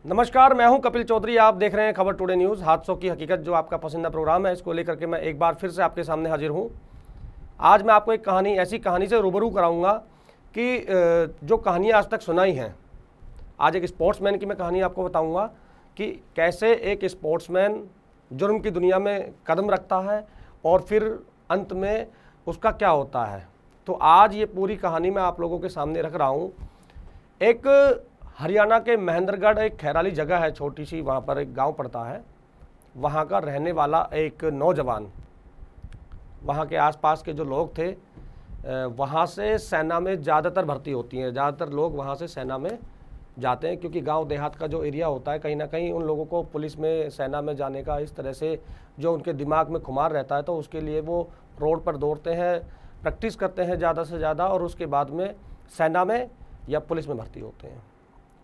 नमस्कार, मैं हूं कपिल चौधरी। आप देख रहे हैं खबर टुडे न्यूज़। हादसों की हकीकत जो आपका पसंदीदा प्रोग्राम है, इसको लेकर के मैं एक बार फिर से आपके सामने हाजिर हूं। आज मैं आपको एक ऐसी कहानी से रूबरू कराऊंगा कि जो कहानियां आज तक सुनाई हैं। आज एक स्पोर्ट्समैन की मैं कहानी आपको बताऊंगा कि कैसे एक स्पोर्ट्समैन जुर्म की दुनिया में कदम रखता है और फिर अंत में उसका क्या होता है। तो आज ये पूरी कहानी मैं आप लोगों के सामने रख रहा हूँ। एक हरियाणा के महेंद्रगढ़ एक खैराली जगह है, छोटी सी, वहाँ पर एक गांव पड़ता है। वहाँ का रहने वाला एक नौजवान, वहाँ के आसपास के जो लोग थे, वहाँ से सेना में ज़्यादातर भर्ती होती हैं। ज़्यादातर लोग वहाँ से सेना में जाते हैं क्योंकि गांव देहात का जो एरिया होता है, कहीं ना कहीं उन लोगों को पुलिस में, सेना में जाने का इस तरह से जो उनके दिमाग में खुमार रहता है, तो उसके लिए वो रोड पर दौड़ते हैं, प्रैक्टिस करते हैं ज़्यादा से ज़्यादा, और उसके बाद में सेना में या पुलिस में भर्ती होते हैं।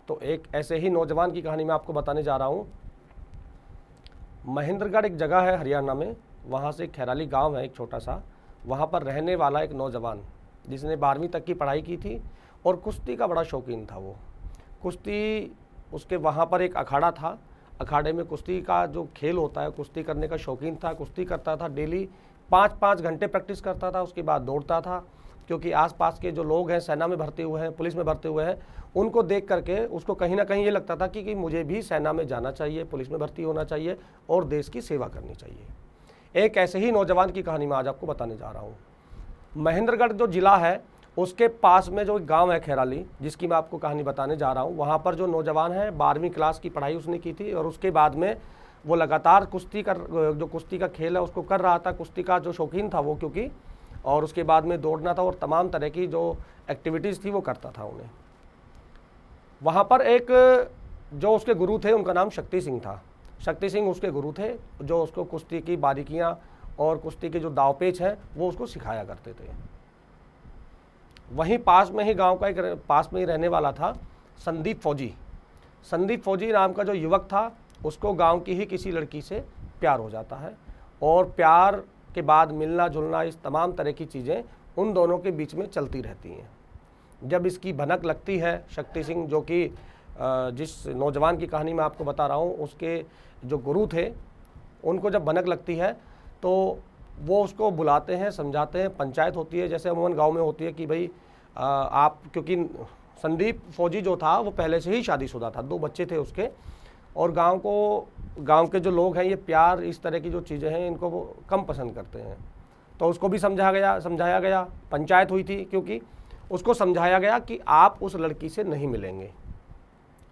तो एक ऐसे ही नौजवान की कहानी मैं आपको बताने जा रहा हूँ। महेंद्रगढ़ एक जगह है हरियाणा में, वहाँ से खैराली गांव है एक छोटा सा। वहाँ पर रहने वाला एक नौजवान जिसने 12वीं तक की पढ़ाई की थी और कुश्ती का बड़ा शौकीन था। वो कुश्ती, उसके वहाँ पर एक अखाड़ा था। अखाड़े में कुश्ती का जो खेल होता है, कुश्ती करने का शौकीन था। कुश्ती करता था, डेली 5-5 घंटे प्रैक्टिस करता था। उसके बाद दौड़ता था, क्योंकि आसपास के जो लोग हैं, सेना में भर्ती हुए हैं, पुलिस में भर्ती हुए हैं, उनको देख करके उसको कहीं ना कहीं ये लगता था कि मुझे भी सेना में जाना चाहिए, पुलिस में भर्ती होना चाहिए और देश की सेवा करनी चाहिए। एक ऐसे ही नौजवान की कहानी मैं आज आपको बताने जा रहा हूँ। महेंद्रगढ़ जो ज़िला है, उसके पास में जो एक गाँव है खैराली, जिसकी मैं आपको कहानी बताने जा रहा हूँ। वहाँ पर जो नौजवान है, 12वीं क्लास की पढ़ाई उसने की थी और उसके बाद में वो लगातार कुश्ती का खेल है उसको कर रहा था। कुश्ती का जो शौकीन था वो, क्योंकि, और उसके बाद में दौड़ना था और तमाम तरह की जो एक्टिविटीज़ थी वो करता था उन्हें। वहाँ पर एक जो उसके गुरु थे, उनका नाम शक्ति सिंह था। शक्ति सिंह उसके गुरु थे, जो उसको कुश्ती की बारीकियाँ और कुश्ती के जो दावपेच हैं वो उसको सिखाया करते थे। वहीं पास में ही, गांव का एक पास में ही रहने वाला था संदीप फौजी। संदीप फौजी नाम का जो युवक था, उसको गाँव की ही किसी लड़की से प्यार हो जाता है और प्यार के बाद मिलना जुलना, इस तमाम तरह की चीज़ें उन दोनों के बीच में चलती रहती हैं। जब इसकी भनक लगती है, शक्ति सिंह, जो कि जिस नौजवान की कहानी मैं आपको बता रहा हूँ, उसके जो गुरु थे, उनको जब भनक लगती है तो वो उसको बुलाते हैं, समझाते हैं। पंचायत होती है, जैसे अमूमन गाँव में होती है कि भाई आप, क्योंकि संदीप फौजी जो था वो पहले से ही शादीशुदा था, 2 बच्चे थे उसके, और गांव के जो लोग हैं, ये प्यार, इस तरह की जो चीज़ें हैं, इनको वो कम पसंद करते हैं। तो उसको भी समझाया गया। पंचायत हुई थी, क्योंकि उसको समझाया गया कि आप उस लड़की से नहीं मिलेंगे।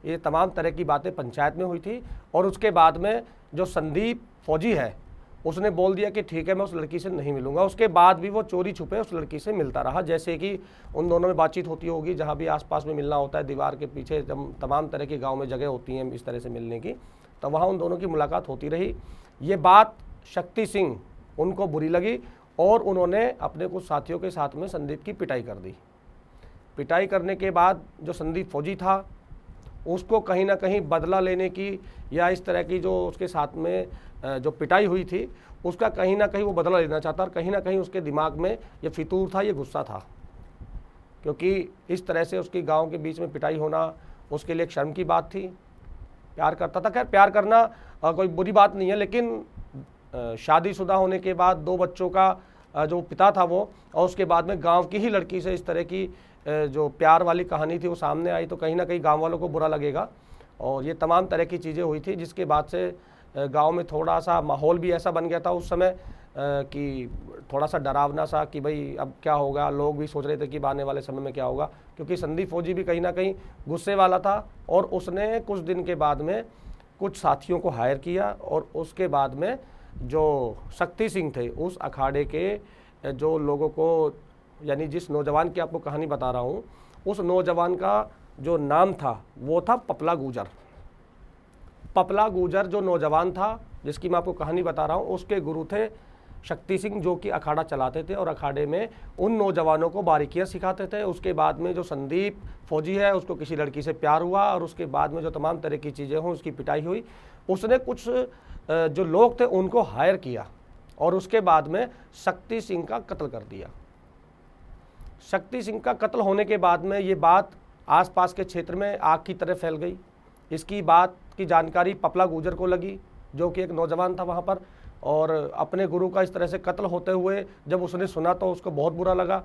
ये तमाम तरह की बातें पंचायत में हुई थी। और उसके बाद में जो संदीप फौजी है, उसने बोल दिया कि ठीक है, मैं उस लड़की से नहीं मिलूंगा। उसके बाद भी वो चोरी छुपे उस लड़की से मिलता रहा। जैसे कि उन दोनों में बातचीत होती होगी, जहाँ भी आसपास में मिलना होता है, दीवार के पीछे तमाम तरह की गांव में जगह होती हैं इस तरह से मिलने की, तो वहाँ उन दोनों की मुलाकात होती रही। ये बात शक्ति सिंह उनको बुरी लगी और उन्होंने अपने कुछ साथियों के साथ में संदीप की पिटाई कर दी। पिटाई करने के बाद जो संदीप फौजी था, उसको कहीं ना कहीं बदला लेने की, या इस तरह की जो उसके साथ में जो पिटाई हुई थी, उसका कहीं ना कहीं वो बदला लेना चाहता। और कहीं ना कहीं उसके दिमाग में ये फितूर था, ये गुस्सा था, क्योंकि इस तरह से उसकी गांव के बीच में पिटाई होना उसके लिए एक शर्म की बात थी। प्यार करता था। खैर, प्यार करना कोई बुरी बात नहीं है, लेकिन शादीशुदा होने के बाद 2 बच्चों का जो पिता था वो, और उसके बाद में गांव की ही लड़की से इस तरह की जो प्यार वाली कहानी थी वो सामने आई, तो कहीं ना कहीं गांव वालों को बुरा लगेगा। और ये तमाम तरह की चीज़ें हुई थी, जिसके बाद से गांव में थोड़ा सा माहौल भी ऐसा बन गया था उस समय कि थोड़ा सा डरावना सा, कि भाई अब क्या होगा। लोग भी सोच रहे थे कि आने वाले समय में क्या होगा, क्योंकि संदीप फौजी भी कहीं ना कहीं गुस्से वाला था। और उसने कुछ दिन के बाद में कुछ साथियों को हायर किया, और उसके बाद में जो शक्ति सिंह थे, उस अखाड़े के जो लोगों को, यानी जिस नौजवान की आपको कहानी बता रहा हूँ, उस नौजवान का जो नाम था वो था पपला गुजर। पपला गुजर जो नौजवान था जिसकी मैं आपको कहानी बता रहा हूँ, उसके गुरु थे शक्ति सिंह, जो कि अखाड़ा चलाते थे और अखाड़े में उन नौजवानों को बारीकियां सिखाते थे। उसके बाद में जो संदीप फौजी है, उसको किसी लड़की से प्यार हुआ, और उसके बाद में जो तमाम तरह की चीज़ें हों, उसकी पिटाई हुई। उसने कुछ जो लोग थे उनको हायर किया और उसके बाद में शक्ति सिंह का कत्ल कर दिया। शक्ति सिंह का कत्ल होने के बाद में ये बात आसपास के क्षेत्र में आग की तरह फैल गई। इसकी बात की जानकारी पपला गुर्जर को लगी, जो कि एक नौजवान था वहाँ पर, और अपने गुरु का इस तरह से कत्ल होते हुए जब उसने सुना तो उसको बहुत बुरा लगा।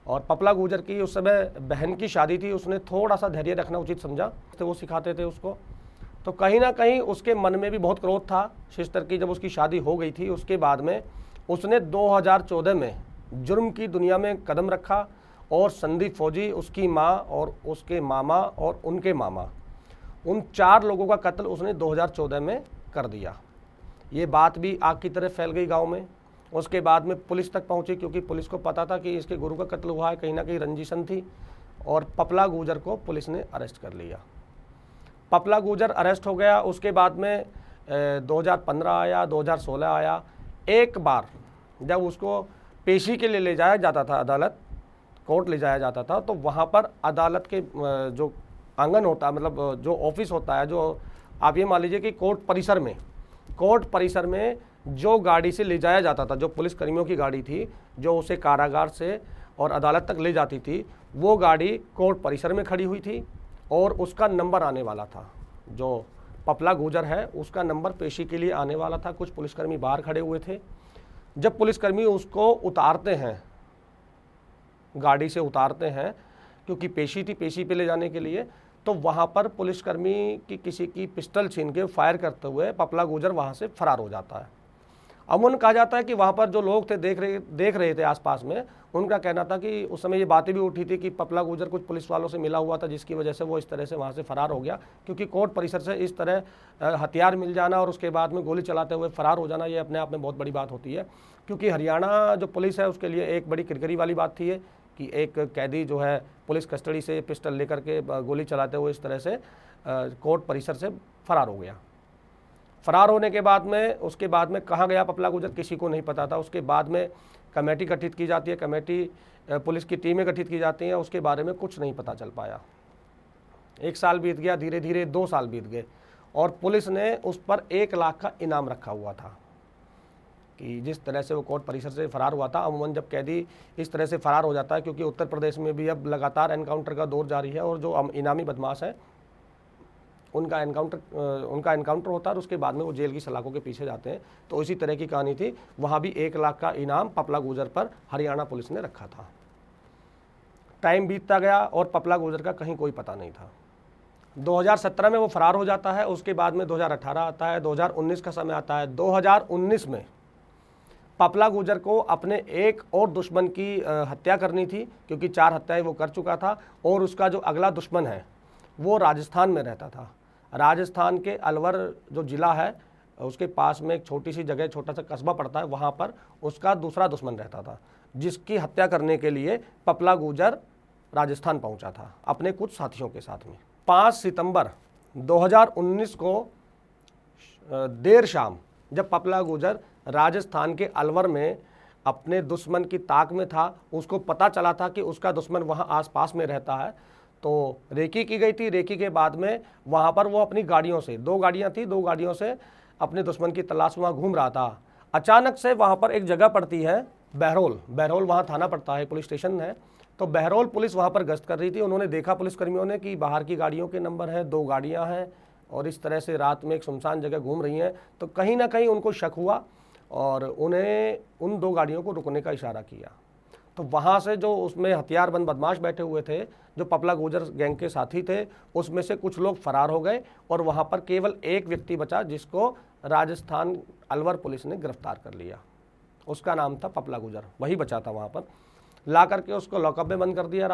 और पपला गुर्जर की उस समय बहन की शादी थी, उसने थोड़ा सा धैर्य रखना उचित समझा, तो वो सिखाते थे उसको। तो कहीं ना कहीं उसके मन में भी बहुत क्रोध था सिस्टर की। जब उसकी शादी हो गई थी उसके बाद में उसने 2014 में जुर्म की दुनिया में कदम रखा, और संदीप फौजी, उसकी माँ और उसके मामा और उनके मामा, उन 4 लोगों का कत्ल उसने 2014 में कर दिया। ये बात भी आग की तरह फैल गई गांव में। उसके बाद में पुलिस तक पहुंची, क्योंकि पुलिस को पता था कि इसके गुरु का कत्ल हुआ है, कहीं ना कहीं रंजिशन थी, और पपला गुर्जर को पुलिस ने अरेस्ट कर लिया। पपला गुर्जर अरेस्ट हो गया। उसके बाद में 2015 आया, 2016 आया। एक बार जब उसको पेशी के लिए ले जाया जाता था, अदालत कोर्ट ले जाया जाता था, तो वहाँ पर अदालत के जो आंगन होता है, मतलब जो ऑफिस होता है, जो आप ये मान लीजिए कि कोर्ट परिसर में जो गाड़ी से ले जाया जाता था, जो पुलिस कर्मियों की गाड़ी थी, जो उसे कारागार से और अदालत तक ले जाती थी, वो गाड़ी कोर्ट परिसर में खड़ी हुई थी, और उसका नंबर आने वाला था। जो पपला गुर्जर है उसका नंबर पेशी के लिए आने वाला था। कुछ पुलिसकर्मी बाहर खड़े हुए थे। जब पुलिसकर्मी उसको उतारते हैं, गाड़ी से उतारते हैं, क्योंकि पेशी थी, पेशी पे ले जाने के लिए, तो वहाँ पर पुलिसकर्मी की किसी की पिस्टल छीन के फायर करते हुए पपला गुर्जर वहाँ से फरार हो जाता है। अमूमन कहा जाता है कि वहाँ पर जो लोग थे, देख रहे थे आसपास में, उनका कहना था कि उस समय ये बातें भी उठी थी कि पपला गुर्जर कुछ पुलिस वालों से मिला हुआ था, जिसकी वजह से वो इस तरह से वहाँ से फरार हो गया। क्योंकि कोर्ट परिसर से इस तरह हथियार मिल जाना और उसके बाद में गोली चलाते हुए फरार हो जाना, ये अपने आप में बहुत बड़ी बात होती है। क्योंकि हरियाणा जो पुलिस है उसके लिए एक बड़ी किरकिरी वाली बात थी ये, कि एक कैदी जो है पुलिस कस्टडी से पिस्टल लेकर के गोली चलाते हुए इस तरह से कोर्ट परिसर से फरार हो गया। फरार होने के बाद में, उसके बाद में कहाँ गया पपला गुर्जर, किसी को नहीं पता था। उसके बाद में कमेटी गठित की जाती है, कमेटी पुलिस की टीमें गठित की जाती हैं, उसके बारे में कुछ नहीं पता चल पाया। 1 साल बीत गया, धीरे धीरे 2 साल बीत गए, और पुलिस ने उस पर 1 लाख का इनाम रखा हुआ था कि जिस तरह से वो कोर्ट परिसर से फरार हुआ था। अमूमन जब कैदी इस तरह से फरार हो जाता है, क्योंकि उत्तर प्रदेश में भी अब लगातार एनकाउंटर का दौर जारी है, और जो इनामी बदमाश है उनका एनकाउंटर होता है, और उसके बाद में वो जेल की सलाखों के पीछे जाते हैं। तो इसी तरह की कहानी थी। वहाँ भी 1 लाख का इनाम पपला गुर्जर पर हरियाणा पुलिस ने रखा था। टाइम बीतता गया और पपला गुर्जर का कहीं कोई पता नहीं था। 2017 में वो फरार हो जाता है। उसके बाद में 2018 आता है, 2019 का समय आता है। 2019 में पपला गुर्जर को अपने एक और दुश्मन की हत्या करनी थी, क्योंकि 4 हत्याएं वो कर चुका था, और उसका जो अगला दुश्मन है वो राजस्थान में रहता था। राजस्थान के अलवर जो ज़िला है उसके पास में एक छोटी सी जगह, छोटा सा कस्बा पड़ता है, वहाँ पर उसका दूसरा दुश्मन रहता था, जिसकी हत्या करने के लिए पपला गुर्जर राजस्थान पहुँचा था अपने कुछ साथियों के साथ में। 5 सितंबर 2019 को देर शाम जब पपला गुर्जर राजस्थान के अलवर में अपने दुश्मन की ताक में था, उसको पता चला था कि उसका दुश्मन वहाँ आसपास में रहता है, तो रेकी की गई थी। रेकी के बाद में वहाँ पर वो अपनी गाड़ियों से, 2 गाड़ियाँ थी, 2 गाड़ियों से अपने दुश्मन की तलाश वहाँ घूम रहा था। अचानक से वहाँ पर एक जगह पड़ती है बहरोल वहाँ थाना पड़ता है, पुलिस स्टेशन है। तो बहरोल पुलिस वहाँ पर गश्त कर रही थी। उन्होंने देखा पुलिसकर्मियों ने कि बाहर की गाड़ियों के नंबर हैं, 2 गाड़ियाँ हैं, और इस तरह से रात में एक सुनसान जगह घूम रही हैं। तो कहीं ना कहीं उनको शक हुआ और उन्हें उन 2 गाड़ियों को रुकने का इशारा किया। तो वहाँ से जो उसमें हथियारबंद बदमाश बैठे हुए थे, जो पपला गुर्जर गैंग के साथी थे, उसमें से कुछ लोग फरार हो गए, और वहाँ पर केवल एक व्यक्ति बचा, जिसको राजस्थान अलवर पुलिस ने गिरफ्तार कर लिया। उसका नाम था पपला गुर्जर, वही बचा था। वहाँ पर ला करके उसको लॉकअप में बंद कर दिया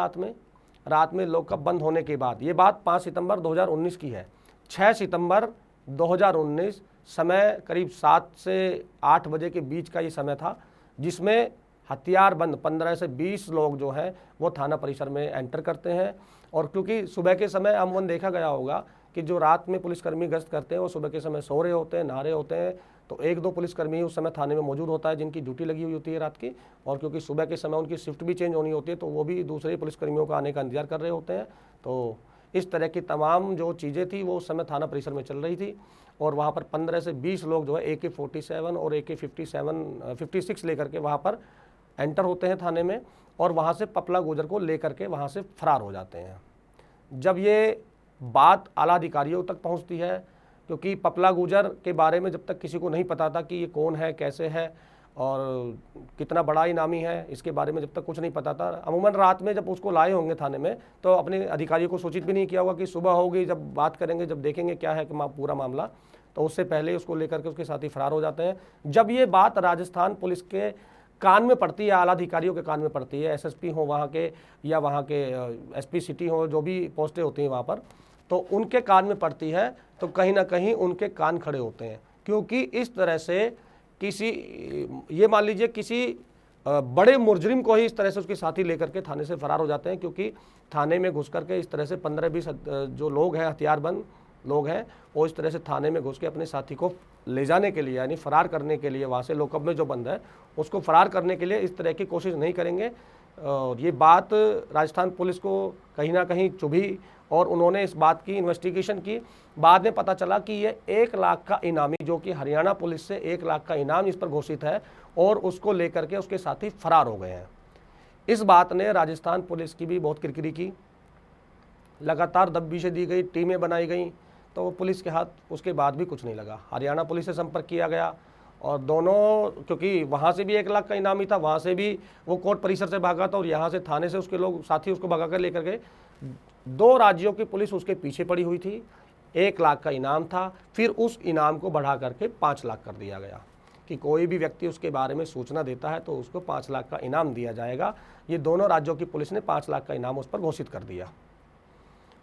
रात में लॉकअप बंद होने के बाद, ये बात 5 सितंबर 2019 की है। 6 सितंबर 2019 समय करीब 7 से 8 बजे के बीच का ये समय था, जिसमें हथियारबंद 15 से 20 लोग जो हैं वो थाना परिसर में एंटर करते हैं। और क्योंकि सुबह के समय अमूमन देखा गया होगा कि जो रात में पुलिसकर्मी गश्त करते हैं वो सुबह के समय सो रहे होते हैं, नहा रहे होते हैं, तो 1-2 पुलिसकर्मी उस समय थाने में मौजूद होता है जिनकी ड्यूटी लगी हुई होती है रात की। और क्योंकि सुबह के समय उनकी शिफ्ट भी चेंज होनी होती है, तो वो भी दूसरे पुलिसकर्मियों का आने का इंतजार कर रहे होते हैं। तो इस तरह की तमाम जो चीज़ें थी वो उस समय थाना परिसर में चल रही थी। और वहाँ पर 15 से 20 लोग जो है AK-47 और AK-56 लेकर के वहाँ पर एंटर होते हैं थाने में, और वहाँ से पपला गुर्जर को लेकर के वहाँ से फरार हो जाते हैं। जब ये बात आला अधिकारियों तक पहुंचती है, क्योंकि पपला गुजर के बारे में जब तक किसी को नहीं पता था कि ये कौन है, कैसे है और कितना बड़ा इनामी है, इसके बारे में जब तक कुछ नहीं पता था। अमूमन रात में जब उसको लाए होंगे थाने में तो अपने अधिकारियों को सूचित भी नहीं किया होगा कि सुबह होगी, जब बात करेंगे, जब देखेंगे क्या है कि पूरा मामला, तो उससे पहले ही उसको लेकर के उसके साथी फरार हो जाते हैं। जब ये बात राजस्थान पुलिस के कान में पड़ती है, आला अधिकारियों के कान में पड़ती है, एसएसपी हो वहाँ के या वहाँ के एसपी सिटी हो, जो भी पोस्टें होती हैं वहाँ पर, तो उनके कान में पड़ती है तो कहीं ना कहीं उनके कान खड़े होते हैं। क्योंकि इस तरह से किसी, ये मान लीजिए किसी बड़े मुजरिम को ही इस तरह से उसके साथी लेकर के थाने से फरार हो जाते हैं, क्योंकि थाने में घुस करके इस तरह से 15-20 जो लोग हैं, हथियारबंद लोग हैं, वो इस तरह से थाने में घुस के अपने साथी को ले जाने के लिए, यानी फरार करने के लिए, वहाँ से लॉकअप में जो बंद है उसको फरार करने के लिए इस तरह की कोशिश नहीं करेंगे। और ये बात राजस्थान पुलिस को कहीं ना कहीं चुभी और उन्होंने इस बात की इन्वेस्टिगेशन की। बाद में पता चला कि ये 1 लाख का इनामी, जो कि हरियाणा पुलिस से 1 लाख का इनाम इस पर घोषित है, और उसको लेकर के उसके साथी फरार हो गए हैं। इस बात ने राजस्थान पुलिस की भी बहुत किरकिरी की, लगातार दबिशें दी गई, टीमें बनाई गई, तो पुलिस के हाथ उसके बाद भी कुछ नहीं लगा। हरियाणा पुलिस से संपर्क किया गया और दोनों, क्योंकि वहाँ से भी 1 लाख का इनामी था, वहाँ से भी वो कोर्ट परिसर से भागा था और यहाँ से थाने से उसके लोग साथी उसको भगा कर लेकर गए। 2 राज्यों की पुलिस उसके पीछे पड़ी हुई थी। 1 लाख का इनाम था, फिर उस इनाम को बढ़ा करके 5 लाख कर दिया गया कि कोई भी व्यक्ति उसके बारे में सूचना देता है तो उसको 5 लाख का इनाम दिया जाएगा। ये दोनों राज्यों की पुलिस ने 5 लाख का इनाम उस पर घोषित कर दिया।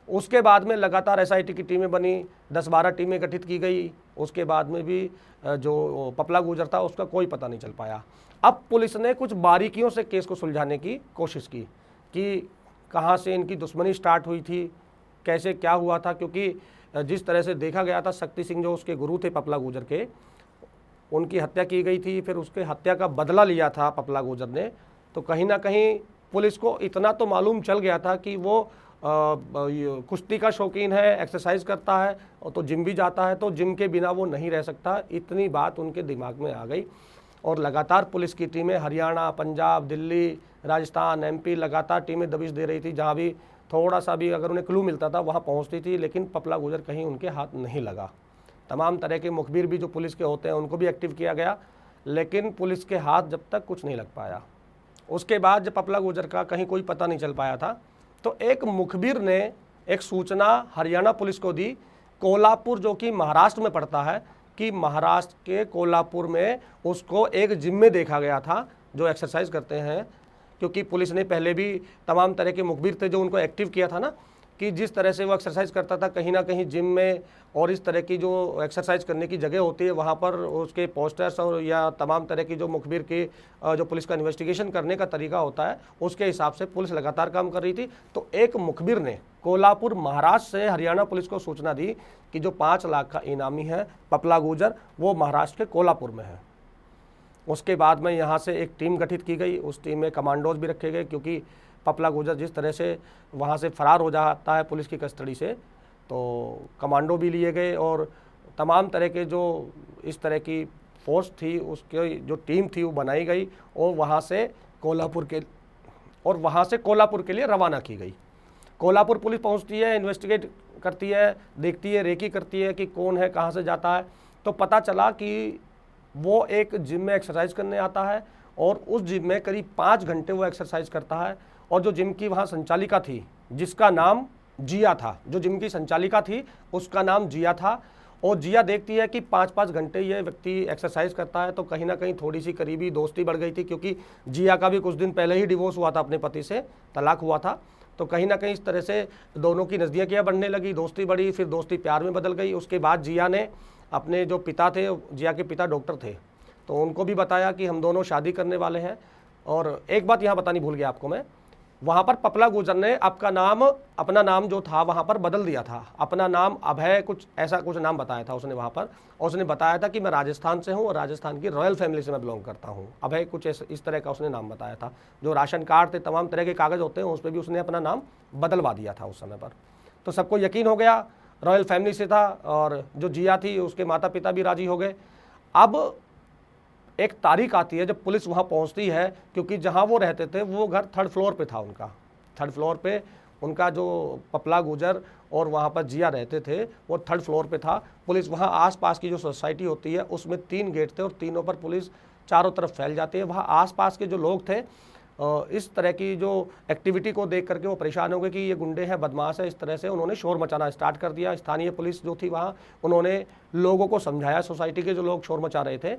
उसके बाद में लगातार एसआईटी की टीमें बनी, 10-12 टीमें गठित की गई। उसके बाद में भी जो पपला गुजर था उसका कोई पता नहीं चल पाया। अब पुलिस ने कुछ बारीकियों से केस को सुलझाने की कोशिश की कि कहाँ से इनकी दुश्मनी स्टार्ट हुई थी, कैसे क्या हुआ था, क्योंकि जिस तरह से देखा गया था, शक्ति सिंह जो उसके गुरु थे पपला गुजर के, उनकी हत्या की गई थी, फिर उसके हत्या का बदला लिया था पपला गुजर ने। तो कहीं ना कहीं पुलिस को इतना तो मालूम चल गया था कि वो कुश्ती का शौकीन है, एक्सरसाइज करता है और तो जिम भी जाता है, तो जिम के बिना वो नहीं रह सकता। इतनी बात उनके दिमाग में आ गई और लगातार पुलिस की टीमें हरियाणा, पंजाब, दिल्ली, राजस्थान, एमपी, लगातार टीमें दबिश दे रही थी। जहाँ भी थोड़ा सा भी अगर उन्हें क्लू मिलता था वहाँ पहुँचती थी, लेकिन पपला गुजर कहीं उनके हाथ नहीं लगा। तमाम तरह के मुखबिर भी जो पुलिस के होते हैं उनको भी एक्टिव किया गया, लेकिन पुलिस के हाथ जब तक कुछ नहीं लग पाया। उसके बाद जब पपला गुजर का कहीं कोई पता नहीं चल पाया था, तो एक मुखबिर ने एक सूचना हरियाणा पुलिस को दी, कोल्हापुर जो कि महाराष्ट्र में पड़ता है, कि महाराष्ट्र के कोल्हापुर में उसको एक जिम में देखा गया था जो एक्सरसाइज करते हैं। क्योंकि पुलिस ने पहले भी तमाम तरह के मुखबिर थे जो उनको एक्टिव किया था ना, कि जिस तरह से वो एक्सरसाइज करता था कहीं ना कहीं जिम में और इस तरह की जो एक्सरसाइज करने की जगह होती है वहाँ पर उसके पोस्टर्स और या तमाम तरह की जो मुखबिर की जो पुलिस का इन्वेस्टिगेशन करने का तरीका होता है उसके हिसाब से पुलिस लगातार काम कर रही थी। तो एक मुखबिर ने कोल्हापुर महाराष्ट्र से हरियाणा पुलिस को सूचना दी कि जो 5 लाख का इनामी है पपला गुजर, वो महाराष्ट्र के कोल्हापुर में है। उसके बाद में यहाँ से एक टीम गठित की गई, उस टीम में कमांडोज भी रखे गए, क्योंकि पपला गुजर जिस तरह से वहाँ से फरार हो जाता है पुलिस की कस्टडी से, तो कमांडो भी लिए गए और तमाम तरह के जो इस तरह की फोर्स थी उसके जो टीम थी वो बनाई गई और वहाँ से कोल्हापुर के लिए रवाना की गई। कोल्हापुर पुलिस पहुँचती है, इन्वेस्टिगेट करती है, देखती है, रेकी करती है कि कौन है, कहाँ से जाता है। तो पता चला कि वो एक जिम में एक्सरसाइज करने आता है और उस जिम में करीब 5 घंटे वो एक्सरसाइज करता है। और जो जिम की वहाँ संचालिका थी जिसका नाम जिया था, जो जिम की संचालिका थी उसका नाम जिया था, और जिया देखती है कि 5-5 घंटे ये व्यक्ति एक्सरसाइज करता है, तो कहीं ना कहीं थोड़ी सी करीबी दोस्ती बढ़ गई थी। क्योंकि जिया का भी कुछ दिन पहले ही डिवोर्स हुआ था, अपने पति से तलाक हुआ था, तो कहीं ना कहीं इस तरह से दोनों की नज़दीकियाँ बढ़ने लगी, दोस्ती बढ़ी, फिर दोस्ती प्यार में बदल गई। उसके बाद जिया ने अपने जो पिता थे, जिया के पिता डॉक्टर थे, तो उनको भी बताया कि हम दोनों शादी करने वाले हैं। और एक बात यहाँ बतानी भूल गया आपको मैं, वहाँ पर पपला गुजर ने अपना नाम जो था वहाँ पर बदल दिया था। अपना नाम अभय कुछ ऐसा कुछ नाम बताया था उसने वहाँ पर, और उसने बताया था कि मैं राजस्थान से हूँ और राजस्थान की रॉयल फैमिली से मैं बिलोंग करता हूँ। अभय कुछ इस तरह का उसने नाम बताया था। जो राशन कार्ड थे, तमाम तरह के कागज़ होते हैं, उस पर भी उसने अपना नाम बदलवा दिया था उस समय पर। तो सबको यकीन हो गया रॉयल फैमिली से था, और जो जिया थी उसके माता पिता भी राज़ी हो गए। अब एक तारीख आती है जब पुलिस वहाँ पहुँचती है, क्योंकि जहाँ वो रहते थे वो घर 3rd फ्लोर पे था उनका। 3rd फ्लोर पे उनका जो पपला गुजर और वहाँ पर जिया रहते थे वो 3rd फ्लोर पे था। पुलिस वहाँ आसपास की जो सोसाइटी होती है उसमें 3 गेट थे और तीनों पर पुलिस चारों तरफ फैल जाती है। वहाँ आसपास के जो लोग थे इस तरह की जो एक्टिविटी को देख करके वो परेशान हो गए कि ये गुंडे हैं, बदमाश है, इस तरह से उन्होंने शोर मचाना स्टार्ट कर दिया। स्थानीय पुलिस जो थी वहाँ, उन्होंने लोगों को समझाया, सोसाइटी के जो लोग शोर मचा रहे थे,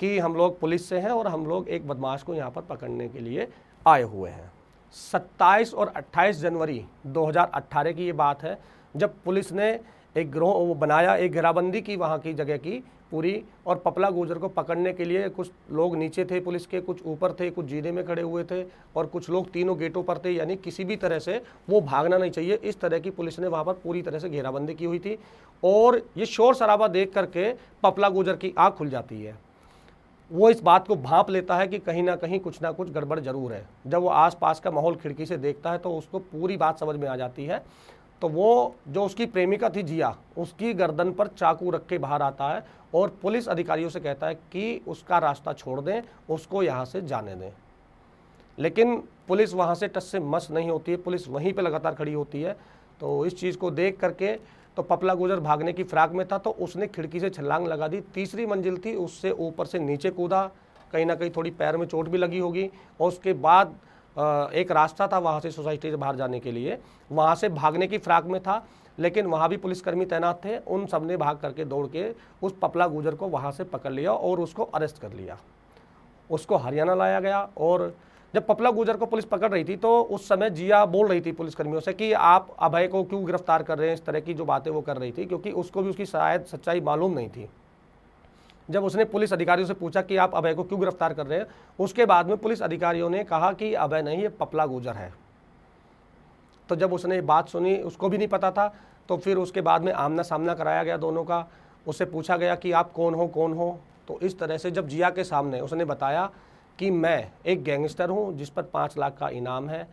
कि हम लोग पुलिस से हैं और हम लोग एक बदमाश को यहाँ पर पकड़ने के लिए आए हुए हैं। 27 और 28 जनवरी 2018 की ये बात है, जब पुलिस ने एक गिरोह बनाया, एक घेराबंदी की वहाँ की जगह की पूरी, और पपला गुजर को पकड़ने के लिए कुछ लोग नीचे थे पुलिस के, कुछ ऊपर थे, कुछ जीने में खड़े हुए थे और कुछ लोग तीनों गेटों पर थे, यानी किसी भी तरह से वो भागना नहीं चाहिए, इस तरह की पुलिस ने वहाँ पर पूरी तरह से घेराबंदी की हुई थी। और ये शोर शराबा देख करके पपला गुजर की आँख खुल जाती है। वो इस बात को भांप लेता है कि कहीं ना कुछ गड़बड़ जरूर है। जब वो आसपास का माहौल खिड़की से देखता है तो उसको पूरी बात समझ में आ जाती है। तो वो जो उसकी प्रेमिका थी जिया, उसकी गर्दन पर चाकू रख के बाहर आता है और पुलिस अधिकारियों से कहता है कि उसका रास्ता छोड़ दें, उसको यहाँ से जाने दें। लेकिन पुलिस वहाँ से टस से मस नहीं होती है, पुलिस वहीं पे लगातार खड़ी होती है। तो इस चीज़ को देख करके तो पपला गुजर भागने की फिराक में था, तो उसने खिड़की से छलांग लगा दी। 3री मंजिल थी, उससे ऊपर से नीचे कूदा, कहीं ना कहीं थोड़ी पैर में चोट भी लगी होगी। और उसके बाद एक रास्ता था वहाँ से सोसाइटी से बाहर जाने के लिए, वहाँ से भागने की फिराक में था, लेकिन वहाँ भी पुलिसकर्मी तैनात थे। उन सब ने भाग करके दौड़ के उस पपला गुजर को वहाँ से पकड़ लिया और उसको अरेस्ट कर लिया। उसको हरियाणा लाया गया। और जब पपला गुजर को पुलिस पकड़ रही थी तो उस समय जिया बोल रही थी पुलिसकर्मियों से कि आप अभय को क्यों गिरफ्तार कर रहे हैं, इस तरह की जो बातें वो कर रही थी, क्योंकि उसको भी उसकी शायद सच्चाई मालूम नहीं थी। जब उसने पुलिस अधिकारियों से पूछा कि आप अभय को क्यों गिरफ्तार कर रहे हैं, उसके बाद में पुलिस अधिकारियों ने कहा कि अभय नहीं, ये पपला गुजर है। तो जब उसने बात सुनी, उसको भी नहीं पता था, तो फिर उसके बाद में आमना सामना कराया गया दोनों का। उससे पूछा गया कि आप कौन हो। तो इस तरह से जब जिया के सामने उसने बताया कि मैं एक गैंगस्टर हूँ जिस पर 5 लाख का इनाम है,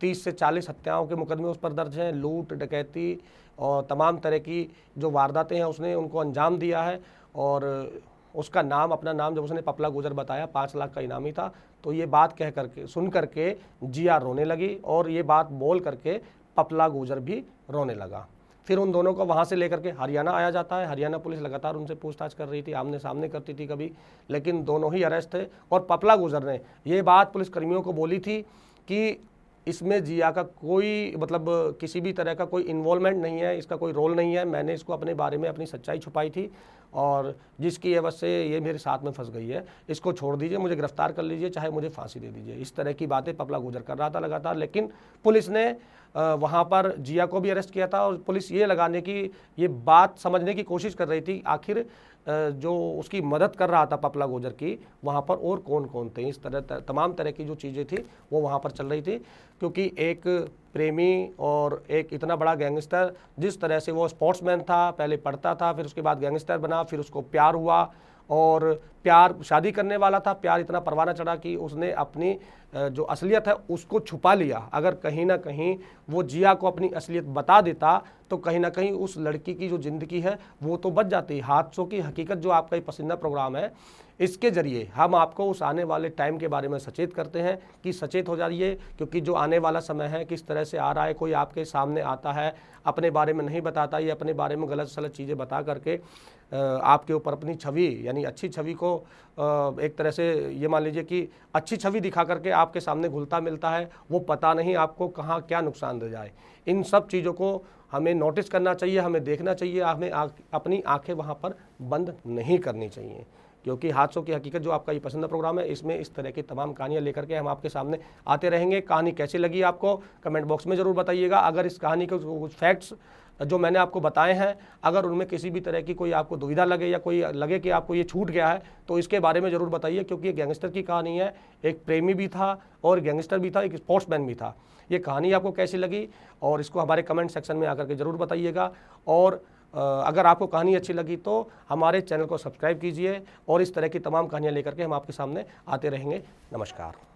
30 से 40 हत्याओं के मुकदमे उस पर दर्ज हैं, लूट डकैती और तमाम तरह की जो वारदातें हैं उसने उनको अंजाम दिया है। और उसका नाम, अपना नाम जब उसने पपला गुजर बताया, 5 लाख का इनामी था। तो ये बात कह करके, सुन करके जिया रोने लगी और ये बात बोल करके पपला गुजर भी रोने लगा। फिर उन दोनों को वहाँ से लेकर के हरियाणा आया जाता है। हरियाणा पुलिस लगातार उनसे पूछताछ कर रही थी, आमने सामने करती थी कभी, लेकिन दोनों ही अरेस्ट थे। और पपला गुजर ने ये बात पुलिसकर्मियों को बोली थी कि इसमें जिया का कोई मतलब किसी भी तरह का कोई इन्वॉल्वमेंट नहीं है, इसका कोई रोल नहीं है, मैंने इसको अपने बारे में अपनी सच्चाई छुपाई थी और जिसकी एवज से ये मेरे साथ में फंस गई है, इसको छोड़ दीजिए, मुझे गिरफ्तार कर लीजिए, चाहे मुझे फांसी दे दीजिए। इस तरह की बातें पपला गुजर कर रहा था लगातार। लेकिन पुलिस ने वहाँ पर जिया को भी अरेस्ट किया था और पुलिस ये लगाने की, ये बात समझने की कोशिश कर रही थी आखिर जो उसकी मदद कर रहा था पपला गुजर की, वहाँ पर और कौन कौन थे। इस तरह तमाम तरह की जो चीज़ें थी वो वहाँ पर चल रही थी, क्योंकि एक प्रेमी और एक इतना बड़ा गैंगस्टर, जिस तरह से वो स्पोर्ट्समैन था, पहले पढ़ता था, फिर उसके बाद गैंगस्टर बना, फिर उसको प्यार हुआ और प्यार शादी करने वाला था, प्यार इतना परवाना चढ़ा कि उसने अपनी जो असलियत है उसको छुपा लिया। अगर कहीं ना कहीं वो जिया को अपनी असलियत बता देता तो कहीं ना कहीं उस लड़की की जो ज़िंदगी है वो तो बच जाती। हादसों की हकीकत जो आपका ये पसंदीदा प्रोग्राम है, इसके ज़रिए हम आपको उस आने वाले टाइम के बारे में सचेत करते हैं कि सचेत हो जाइए, क्योंकि जो आने वाला समय है किस तरह से आ रहा है। कोई आपके सामने आता है, अपने बारे में नहीं बताता, ये अपने बारे में गलत सलत चीज़ें बता करके आपके ऊपर अपनी छवि, यानी अच्छी छवि को एक तरह से ये मान लीजिए कि अच्छी छवि दिखा करके आपके सामने घुलता मिलता है। वो पता नहीं आपको कहाँ क्या नुकसान दे जाए। इन सब चीज़ों को हमें नोटिस करना चाहिए, हमें देखना चाहिए, हमें अपनी आंखें वहाँ पर बंद नहीं करनी चाहिए, क्योंकि हादसों की हकीकत जो आपका ये पसंदीदा प्रोग्राम है, इसमें इस तरह की तमाम कहानियाँ लेकर के हम आपके सामने आते रहेंगे। कहानी कैसी लगी आपको कमेंट बॉक्स में ज़रूर बताइएगा। अगर इस कहानी के कुछ फैक्ट्स जो मैंने आपको बताए हैं, अगर उनमें किसी भी तरह की कोई आपको दुविधा लगे या कोई लगे कि आपको ये छूट गया है, तो इसके बारे में ज़रूर बताइए, क्योंकि ये गैंगस्टर की कहानी है। एक प्रेमी भी था और गैंगस्टर भी था, एक स्पोर्ट्समैन भी था। ये कहानी आपको कैसी लगी और इसको हमारे कमेंट सेक्शन में आकर के ज़रूर बताइएगा। और अगर आपको कहानी अच्छी लगी तो हमारे चैनल को सब्सक्राइब कीजिए और इस तरह की तमाम कहानियाँ लेकर के हम आपके सामने आते रहेंगे। नमस्कार।